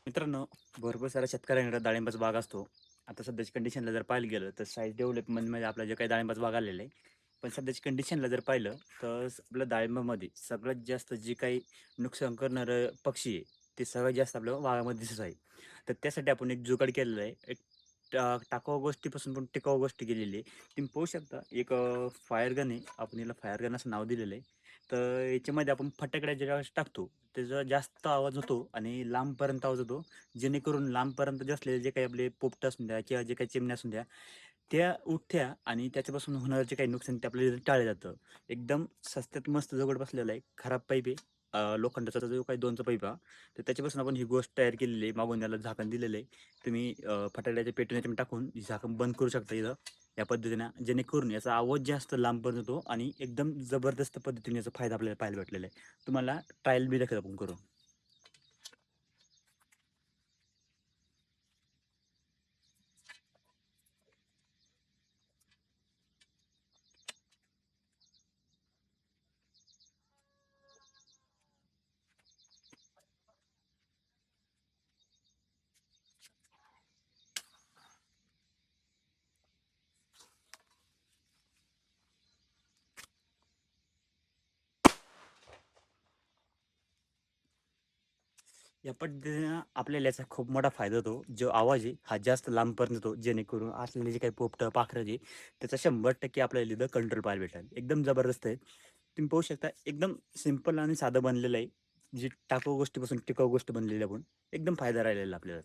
मित्रांनो, भरपूर साऱ्या शेतकऱ्यांकडे डाळिंबाचा बाग असतो. आता सध्याच्या कंडिशनला जर पाहायला गेलं तर साईज डेव्हलपमेंटमध्ये आपलं जे काही डाळिंबाचा बाग आलेलं आहे. पण सध्याच्या कंडिशनला जर पाहिलं तर आपल्या डाळिंबामध्ये सगळ्यात जास्त जे काही नुकसान करणारं पक्षी आहे, ते सगळ्यात जास्त आपल्या बागामध्ये दिसत आहे. तर त्यासाठी आपण एक जुगाड केलेला आहे. एक टाकाऊ गोष्टीपासून पण टिकाऊ गोष्टी केलेली आहे. तुम्ही पाहू शकता एक फायर गन आहे. आपण याला फायर गन असं नाव दिलेलं आहे. तर याच्यामध्ये आपण फटाकड्या ज्यावेळेस टाकतो, त्याचा जास्त आवाज होतो आणि लांबपर्यंत आवाज होतो. जेणेकरून लांबपर्यंत असलेले जे काही आपले पोपटं असून द्या किंवा जे काही चिमण्या असून द्या, त्या उठत्या आणि त्याच्यापासून होणारं जे काही नुकसान ते आपल्याला टाळलं जातं. एकदम स्वस्तात मस्त जुगाड बसलेला आहे. खराब पाईप आहे. लोखंडाचा जो काही 2चा पाईप हा, तर त्याच्यापासून आपण ही गोष्ट तयार केलेली आहे. मागून त्याला झाकण दिलेलं आहे. तुम्ही फटाकड्याच्या पेटून याच्यामध्ये टाकून झाकण बंद करू शकता इथं या पद्धतीनं. जेणेकरून याचा आवाज जास्त लांबपर्यंत होतो आणि एकदम जबरदस्त पद्धतीने याचा फायदा आपल्याला पाहायला भेटलेला आहे. तुम्हाला ट्रायल बी दाखवतो आपण करून. या पद्धतीनं आपल्याला याचा खूप मोठा फायदा होतो. जो आवाज आहे हा जास्त लांबपर्यंत येतो. जेणेकरून असलेले जे काही पोपटं, पाखरं जे त्याचा 100% आपल्याला इथं कंट्रोल पाहायला भेटेल. एकदम जबरदस्त आहे. तुम्ही पाहू शकता एकदम सिंपल आणि साधं बनलेलं आहे. जी टाकाऊ गोष्टीपासून टिकाऊ गोष्ट बनलेली आहे आपण. एकदम फायदा राहिलेला आहे आपल्याला.